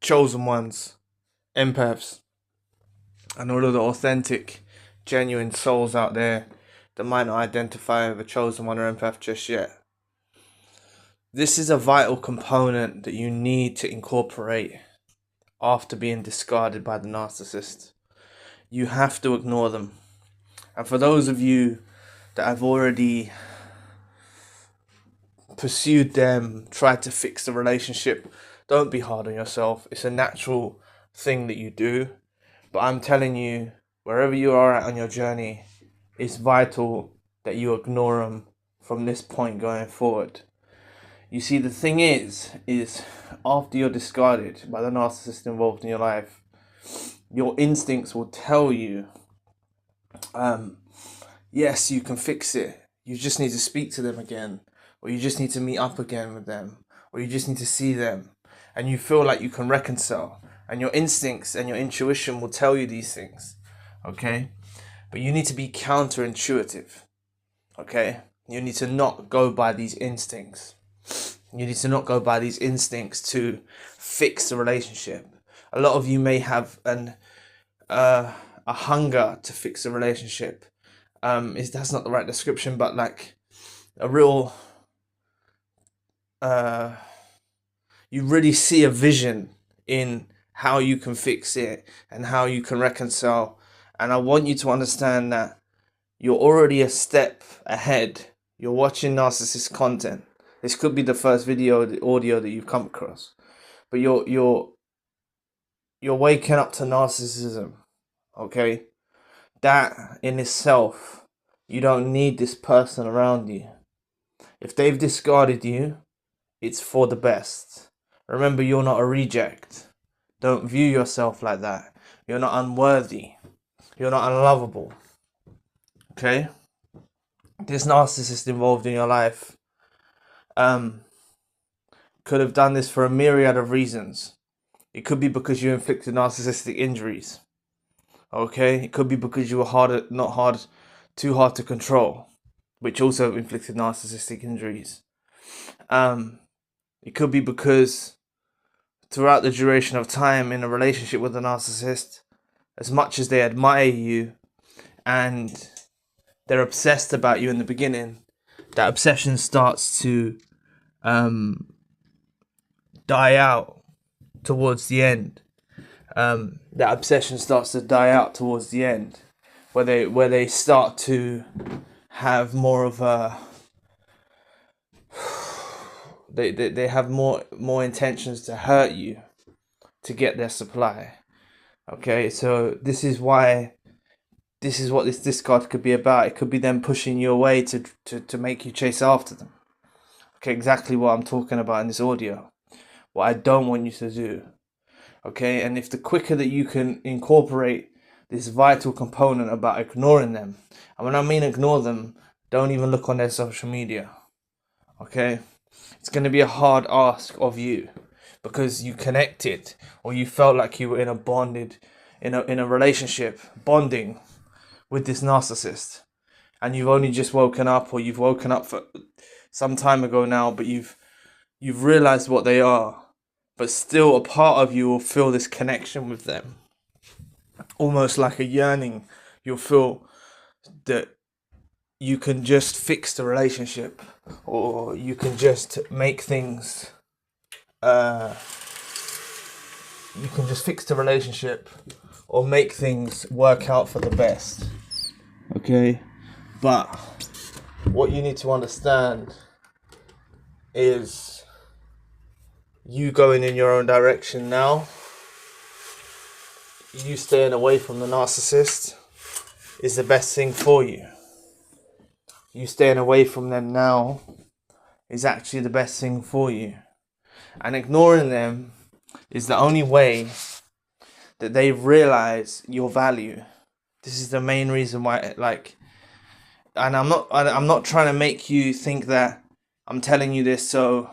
chosen ones, empaths, and all of the authentic, genuine souls out there that might not identify with a chosen one or empath just yet. This is a vital component that you need to incorporate after being discarded by the narcissist. You have to ignore them. And for those of you that have already pursued them, tried to fix the relationship, don't be hard on yourself. It's a natural thing that you do. But I'm telling you, wherever you are at on your journey, it's vital that you ignore them from this point going forward. You see, the thing is after you're discarded by the narcissist involved in your life, your instincts will tell you, yes, you can fix it. You just need to speak to them again, or you just need to meet up again with them, or you just need to see them, and you feel like you can reconcile. And your instincts and your intuition will tell you these things, okay? But you need to be counterintuitive, okay? You need to not go by these instincts. You need to not go by these instincts to fix the relationship. A lot of you may have a hunger to fix a relationship. That's not the right description, but like a real, you really see a vision in how you can fix it and how you can reconcile. And I want you to understand that you're already a step ahead. You're watching narcissist content. This could be the first video, the audio that you've come across, but you're waking up to narcissism, okay? That in itself, you don't need this person around you. If they've discarded you, it's for the best. Remember, you're not a reject. Don't view yourself like that. You're not unworthy. You're not unlovable, okay? This narcissist involved in your life could have done this for a myriad of reasons. It could be because you inflicted narcissistic injuries. Okay, it could be because you were too hard to control, which also inflicted narcissistic injuries. It could be because throughout the duration of time in a relationship with a narcissist, as much as they admire you and they're obsessed about you in the beginning, that obsession starts to die out towards the end. That obsession starts to die out towards the end, where they start to have more of a they have more intentions to hurt you to get their supply. Okay, so this is what this discard could be about. It could be them pushing you away to make you chase after them. Okay, exactly what I'm talking about in this audio. What I don't want you to do. Okay, and if the quicker that you can incorporate this vital component about ignoring them, and when I mean ignore them, don't even look on their social media. Okay, it's going to be a hard ask of you because you connected, or you felt like you were in a relationship, bonding with this narcissist, and you've only just woken up, or you've woken up for some time ago now, but you've realized what they are, but still a part of you will feel this connection with them, almost like a yearning. You'll feel that you can just fix the relationship, or you can just make things you can just fix the relationship or make things work out for the best. Okay, but what you need to understand is you going in your own direction now, you staying away from the narcissist is the best thing for you. You staying away from them now is actually the best thing for you. And ignoring them is the only way that they realize your value. This is the main reason why, and I'm not trying to make you think that I'm telling you this so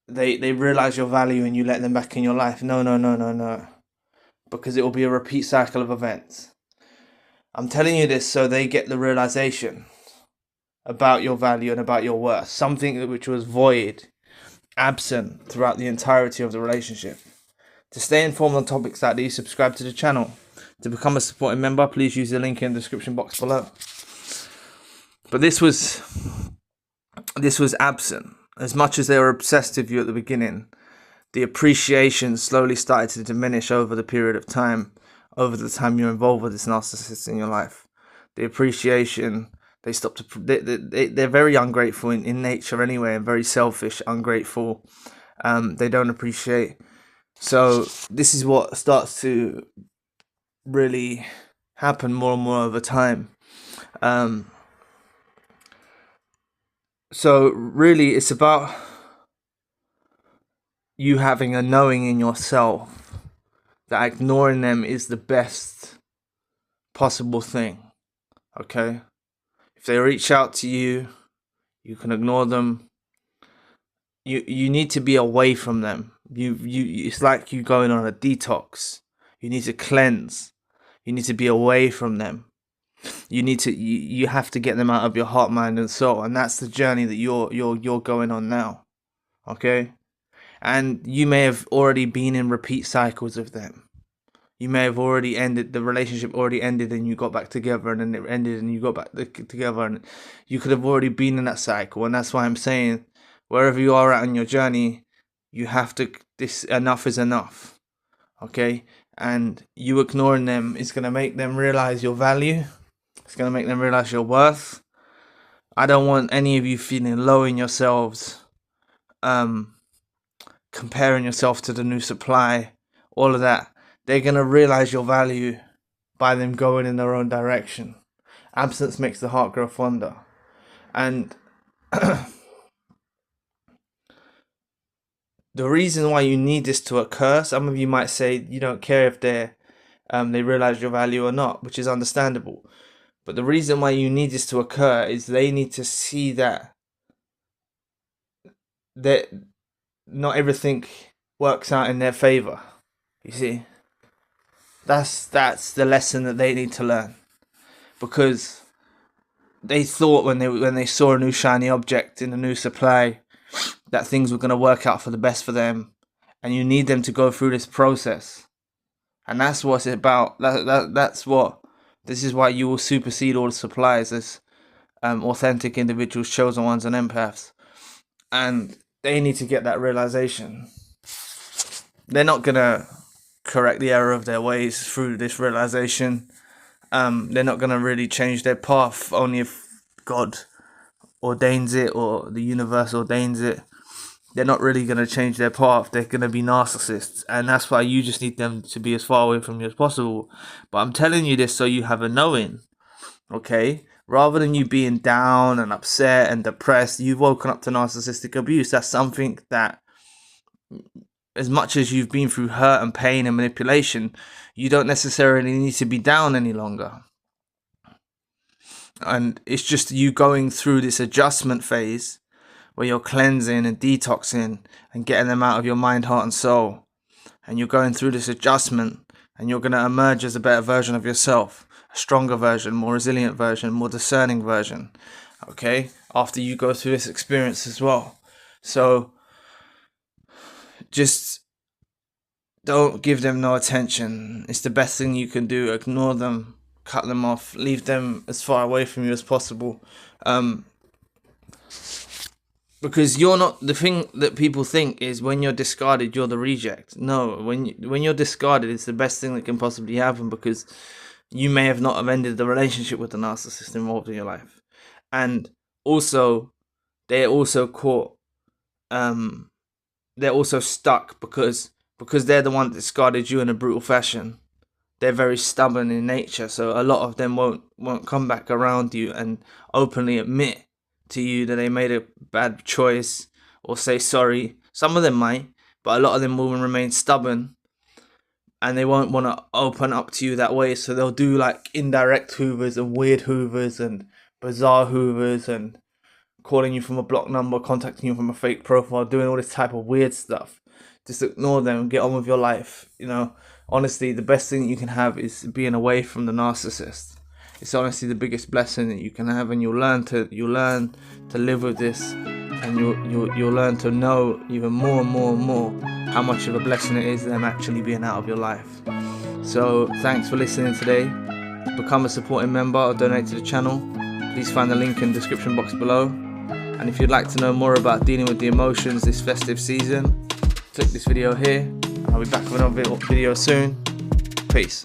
they realize your value and you let them back in your life. No. Because it will be a repeat cycle of events. I'm telling you this so they get the realization about your value and about your worth. Something which was void absent throughout the entirety of the relationship. To stay informed on topics like these, subscribe to the channel. To become a supporting member, please use the link in the description box below. But this was absent. As much as they were obsessed with you at the beginning, the appreciation slowly started to diminish over the period of time, over the time you're involved with this narcissist in your life. The appreciation, they stopped to, they're very ungrateful in nature anyway, and very selfish, ungrateful. They don't appreciate. So this is what starts to really happen more and more over time. So really it's about you having a knowing in yourself that ignoring them is the best possible thing. Okay? If they reach out to you, you can ignore them. You need to be away from them. It's like you going on a detox. You need to cleanse. You need to be away from them. You have to get them out of your heart, mind, and soul, and that's the journey that you're going on now. Okay? And you may have already been in repeat cycles of them. You may have already ended, the relationship already ended and you got back together, and then it ended and you got back together, and you could have already been in that cycle. And that's why I'm saying, wherever you are at on your journey, you have to, enough is enough. Okay? And you ignoring them is going to make them realize your value. It's going to make them realize your worth. I don't want any of you feeling low in yourselves, comparing yourself to the new supply, all of that. They're going to realize your value by them going in their own direction. Absence makes the heart grow fonder. And the reason why you need this to occur, some of you might say you don't care if they realize your value or not, which is understandable. But the reason why you need this to occur is they need to see that not everything works out in their favor. You see? That's the lesson that they need to learn. Because they thought when they saw a new shiny object in a new supply that things were going to work out for the best for them, and you need them to go through this process. And that's what it's about. This is why you will supersede all the suppliers as authentic individuals, chosen ones, and empaths. And they need to get that realization. They're not going to correct the error of their ways through this realization. They're not going to really change their path, only if God ordains it or the universe ordains it. They're not really going to change their path. They're going to be narcissists, and that's why you just need them to be as far away from you as possible. But I'm telling you this so you have a knowing, okay? Rather than you being down and upset and depressed, you've woken up to narcissistic abuse. That's something that, as much as you've been through hurt and pain and manipulation, you don't necessarily need to be down any longer. And it's just you going through this adjustment phase where you're cleansing and detoxing and getting them out of your mind, heart, and soul. And you're going through this adjustment, and you're going to emerge as a better version of yourself, a stronger version, more resilient version, more discerning version. Okay? After you go through this experience as well. So just don't give them no attention. It's the best thing you can do. Ignore them, cut them off, leave them as far away from you as possible. Because you're not, the thing that people think is when you're discarded, you're the reject. No, when you're discarded, it's the best thing that can possibly happen, because you may have not have ended the relationship with the narcissist involved in your life. And also, they're also caught, they're also stuck because they're the one that discarded you in a brutal fashion. They're very stubborn in nature, so a lot of them won't come back around you and openly admit to you that they made a bad choice or say sorry. Some of them might, but a lot of them will remain stubborn, and they won't want to open up to you that way. So they'll do like indirect hoovers and weird hoovers and bizarre hoovers and calling you from a block number, contacting you from a fake profile, doing all this type of weird stuff. Just ignore them and get on with your life. You know, honestly, the best thing you can have is being away from the narcissist. It's honestly the biggest blessing that you can have, and you'll learn to live with this and you'll learn to know even more and more and more how much of a blessing it is them actually being out of your life. So thanks for listening today. Become a supporting member or donate to the channel. Please find the link in the description box below. And if you'd like to know more about dealing with the emotions this festive season, click this video here. I'll be back with another video soon. Peace.